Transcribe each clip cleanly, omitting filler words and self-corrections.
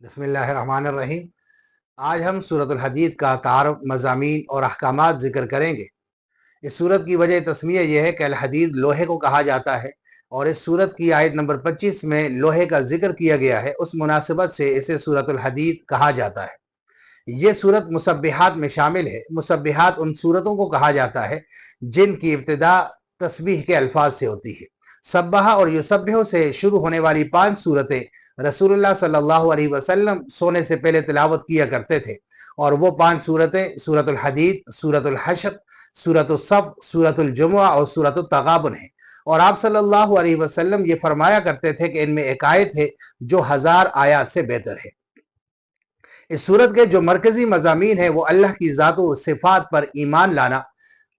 बिस्मिल्लाहिर्रहमानिर्रहीम। आज हम सूरत अल-हदीद का तारुफ, मज़ामीन और अहकामात ज़िक्र करेंगे। इस सूरत की वजह तस्मिया यह है कि अल-हदीद लोहे को कहा जाता है और इस सूरत की आयत नंबर 25 में लोहे का जिक्र किया गया है। उस मुनासिबत से इसे सूरत अल-हदीद कहा जाता है। ये सूरत मुसब्बिहात में शामिल है। मुसब्बिहात उन सूरतों को कहा जाता है जिनकी इब्तिदा तस्बीह के अल्फाज से होती है। सब्बाहा और युसब्बिहु से शुरू होने वाली 5 सूरतें रसूलुल्लाह सल्लल्लाहु अलैहि वसल्लम सोने से पहले तिलावत किया करते थे, और वो 5 सूरतें सूरतुल हदीद, सूरतुल हश्र, सूरतुल सफ, सूरतुल जुमुआ और सूरतुल तगाबुन है। और आप सल्लल्लाहु अलैहि वसल्लम ये फरमाया करते थे कि इनमें एक आयत है जो 1000 आयात से बेहतर है। इस सूरत के जो मरकजी मज़ामीन है वो अल्लाह की ज़ात व सिफ़ात पर ईमान लाना,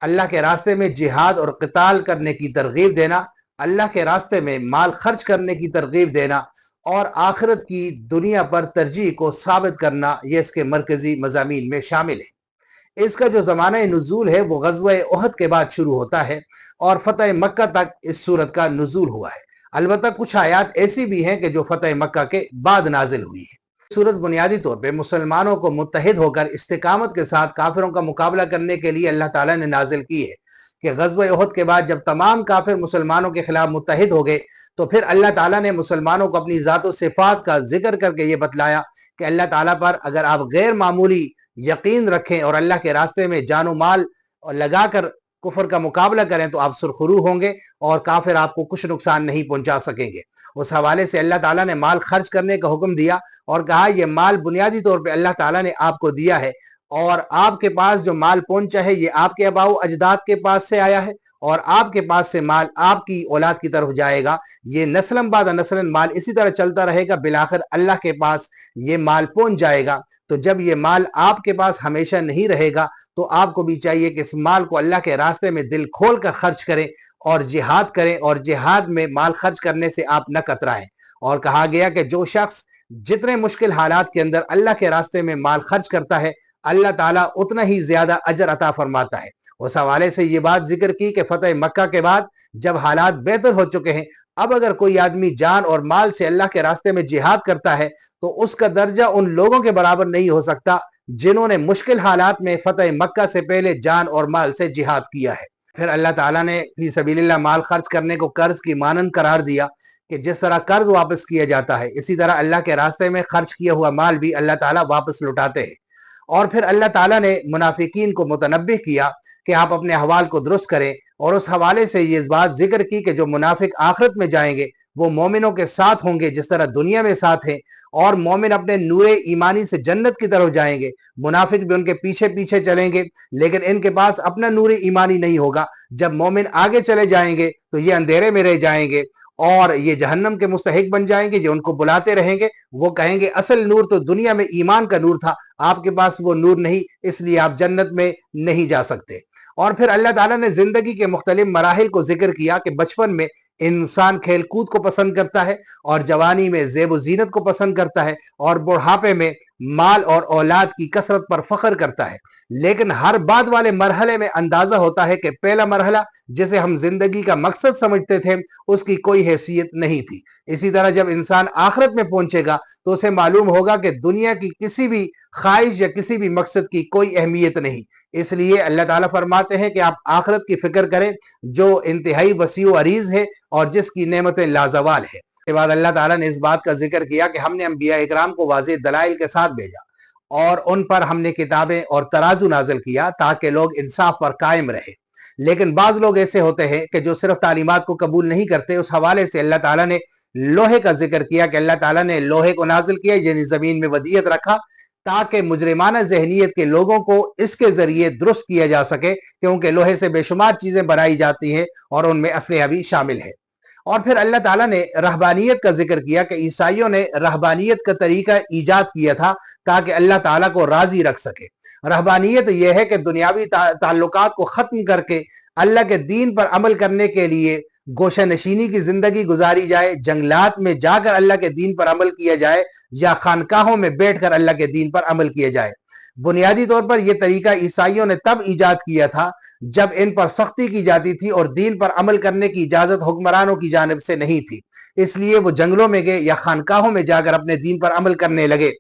अल्लाह के रास्ते में जिहाद और क़िताल करने की तरगीब देना, अल्लाह के रास्ते में माल खर्च करने की तरगीब देना और आखिरत की दुनिया पर तरजीह को साबित करना, ये इसके मरकजी मज़ामीन में शामिल है। इसका जो ज़माना नुज़ूल है वो ग़ज़वा उहद के बाद शुरू होता है और फ़तह मक्का तक इस सूरत का नुज़ूल हुआ है। अलबत्ता कुछ आयात ऐसी भी हैं कि जो फ़तह मक्का के बाद नाजिल हुई है। सूरत बुनियादी तौर पे मुसलमानों को मुत्तहिद होकर इस्तिकामत के साथ काफिरों का मुकाबला करने के लिए अल्लाह ताला ने नाजिल की है कि ग़ज़वा उहद के बाद जब तमाम काफिर मुसलमानों के खिलाफ मुत्तहिद हो गए तो फिर अल्लाह ताला ने मुसलमानों को अपनी ज़ात व सिफ़ात का जिक्र करके ये बतलाया कि अल्लाह ताला पर अगर आप गैर मामूली यकीन रखें और अल्लाह के रास्ते में जानो माल लगाकर कुफर का मुकाबला करें तो आप सुरखरू होंगे और काफिर आपको कुछ नुकसान नहीं पहुंचा सकेंगे। उस हवाले से अल्लाह ताला ने माल खर्च करने का हुक्म दिया और कहा यह माल बुनियादी तौर पे अल्लाह ताला ने आपको दिया है और आपके पास जो माल पहुंचा है ये आपके अबाऊ अजदाद के पास से आया है और आपके पास से माल आपकी औलाद की तरफ जाएगा। ये नस्लन बाद नस्लन माल इसी तरह चलता रहेगा, बिलाखिर अल्लाह के पास ये माल पहुंच जाएगा। तो जब ये माल आपके पास हमेशा नहीं रहेगा तो आपको भी चाहिए कि इस माल को अल्लाह के रास्ते में दिल खोल कर खर्च करें और जिहाद करें, और जिहाद में माल खर्च करने से आप न कतराएं। और कहा गया कि जो शख्स जितने मुश्किल हालात के अंदर अल्लाह के रास्ते में माल खर्च करता है अल्लाह ताला उतना ही ज्यादा अजर अता फरमाता है। उस हवाले से ये बात जिक्र की कि फतेह मक्का के बाद जब हालात बेहतर हो चुके हैं, अब अगर कोई आदमी जान और माल से अल्लाह के रास्ते में जिहाद करता है तो उसका दर्जा उन लोगों के बराबर नहीं हो सकता जिन्होंने मुश्किल हालात में फतेह मक्का से पहले जान और माल से जिहाद किया है। फिर अल्लाह ताला ने फी सबीलिल्लाह माल खर्च करने को कर्ज की मानंद करार दिया कि जिस तरह कर्ज वापस किया जाता है इसी तरह अल्लाह के रास्ते में खर्च किया हुआ माल भी अल्लाह ताला वापस लौटाते हैं। और फिर अल्लाह ताला ने मुनाफिकीन को मुतनब्बिह किया कि आप अपने अहवाल को दुरुस्त करें, और उस हवाले से ये बात जिक्र की कि जो मुनाफिक आखिरत में जाएंगे वो मोमिनों के साथ होंगे जिस तरह दुनिया में साथ हैं, और मोमिन अपने नूरे ईमानी से जन्नत की तरफ जाएंगे। मुनाफिक भी उनके पीछे पीछे चलेंगे लेकिन इनके पास अपना नूरे ईमानी नहीं होगा। जब मोमिन आगे चले जाएंगे तो ये अंधेरे में रह जाएंगे और ये जहन्नम के मुस्तहिक बन जाएंगे। जो उनको बुलाते रहेंगे वो कहेंगे असल नूर तो दुनिया में ईमान का नूर था, आपके पास वो नूर नहीं, इसलिए आप जन्नत में नहीं जा सकते। और फिर अल्लाह ताला ने जिंदगी के मुख्तलिफ मराहिल को जिक्र किया कि बचपन में इंसान खेल कूद को पसंद करता है और जवानी में ज़ेब ज़ीनत को पसंद करता है और बुढ़ापे में माल और औलाद की कसरत पर फख्र करता है। लेकिन हर बाद वाले मरहले में अंदाजा होता है कि पहला मरहला जिसे हम जिंदगी का मकसद समझते थे उसकी कोई हैसियत नहीं थी। इसी तरह जब इंसान आखिरत में पहुंचेगा तो उसे मालूम होगा कि दुनिया की किसी भी ख्वाहिश या किसी भी मकसद की कोई अहमियत नहीं। इसलिए अल्लाह ताला फरमाते हैं कि आप आखिरत की फिक्र करें जो इंतहाई वसी व अरीज है और जिसकी नेमतें लाजवाल है। के बाद अल्लाह ताला ने इस बात का जिक्र किया कि हमने अंबिया इकराम को वाज़ेह दलाइल के साथ भेजा और उन पर हमने किताबें और तराजू नाजिल किया ताकि लोग इंसाफ पर कायम रहे। लेकिन बाज लोग ऐसे होते हैं कि जो सिर्फ तालीमात को कबूल नहीं करते। उस हवाले से अल्लाह ताला ने लोहे का जिक्र किया कि अल्लाह ताला ने लोहे को नाजिल किया, यानी जमीन में वदियत रखा ताकि मुजरिमाना जहनीत के लोगों को इसके जरिए दुरुस्त किया जा सके, क्योंकि लोहे से बेशुमार चीजें बनाई जाती हैं और उनमें असलहा भी शामिल है। और फिर अल्लाह ताला ने रहबानियत का जिक्र किया कि ईसाइयों ने रहबानियत का तरीका ईजाद किया था ताकि अल्लाह ताला को राजी रख सके। रहबानियत यह है कि दुनियावी ताल्लुकात को खत्म करके अल्लाह के दीन पर अमल करने के लिए गोशा नशीनी की जिंदगी गुजारी जाए, जंगलात में जाकर अल्लाह के दीन पर अमल किया जाए या खानकाहों में बैठकर अल्लाह के दीन पर अमल किया जाए। بنیادی طور پر یہ طریقہ عیسائیوں نے تب ایجاد کیا تھا جب ان پر سختی کی جاتی تھی اور دین پر عمل کرنے کی اجازت حکمرانوں کی جانب سے نہیں تھی، اس لیے وہ جنگلوں میں گئے یا خانقاہوں میں جا کر اپنے دین پر عمل کرنے لگے۔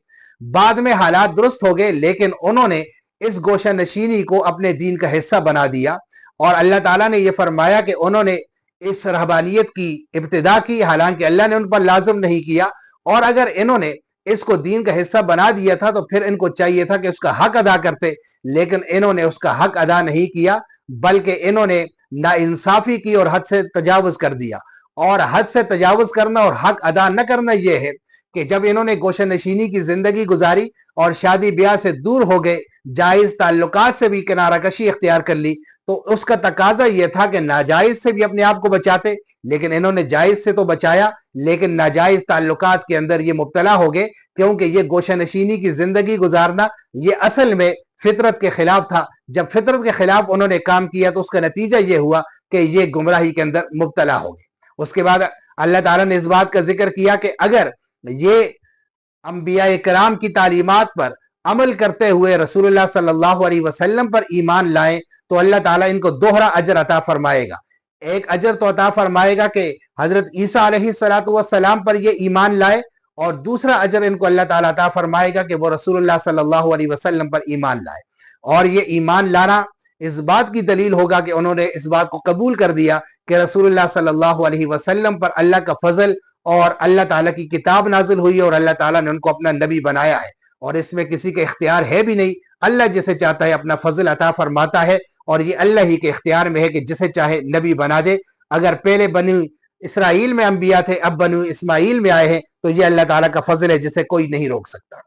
بعد میں حالات درست ہو گئے، لیکن انہوں نے اس گوشہ نشینی کو اپنے دین کا حصہ بنا دیا، اور اللہ تعالیٰ نے یہ فرمایا کہ انہوں نے اس رہبانیت کی ابتدا کی، حالانکہ اللہ نے ان پر لازم نہیں کیا، اور اگر انہوں نے اس کو دین کا حصہ بنا دیا تھا تو پھر ان کو چاہیے تھا کہ اس کا حق ادا کرتے، لیکن انہوں نے اس کا حق ادا نہیں کیا، بلکہ انہوں نے ناانصافی کی اور حد سے تجاوز کر دیا۔ اور حد سے تجاوز کرنا اور حق ادا نہ کرنا یہ ہے کہ جب انہوں نے گوشہ نشینی کی زندگی گزاری اور شادی بیاہ سے دور ہو گئے، جائز تعلقات سے بھی کنارہ کشی اختیار کر لی، تو اس کا تقاضا یہ تھا کہ ناجائز سے بھی اپنے آپ کو بچاتے، لیکن انہوں نے جائز سے تو بچایا لیکن ناجائز تعلقات کے اندر یہ مبتلا ہو گئے، کیونکہ یہ گوشہ نشینی کی زندگی گزارنا یہ اصل میں فطرت کے خلاف تھا۔ جب فطرت کے خلاف انہوں نے کام کیا تو اس کا نتیجہ یہ ہوا کہ یہ گمراہی کے اندر مبتلا ہو گئے۔ اس کے بعد اللہ تعالیٰ نے اس بات کا ذکر کیا کہ اگر یہ انبیاء کرام کی تعلیمات پر عمل کرتے ہوئے رسول اللہ صلی اللہ علیہ وسلم پر ایمان لائیں تو اللہ تعالیٰ ان کو دوہرا اجر عطا فرمائے گا۔ ایک اجر تو عطا فرمائے گا کہ حضرت عیسیٰ علیہ السلام پر یہ ایمان لائے، اور دوسرا اجر ان کو اللہ تعالیٰ عطا فرمائے گا کہ وہ رسول اللہ صلی اللہ علیہ وسلم پر ایمان لائے۔ اور یہ ایمان لانا اس بات کی دلیل ہوگا کہ انہوں نے اس بات کو قبول کر دیا کہ رسول اللہ صلی اللہ علیہ وسلم پر اللہ کا فضل اور اللہ تعالیٰ کی کتاب نازل ہوئی اور اللہ تعالیٰ نے ان کو اپنا نبی بنایا ہے، اور اس میں کسی کا اختیار ہے بھی نہیں۔ اللہ جسے چاہتا ہے اپنا فضل عطا فرماتا ہے، اور یہ اللہ ہی کے اختیار میں ہے کہ جسے چاہے نبی بنا دے۔ اگر پہلے بنی اسرائیل میں انبیاء تھے، اب بنو اسماعیل میں آئے ہیں، تو یہ اللہ تعالیٰ کا فضل ہے جسے کوئی نہیں روک سکتا۔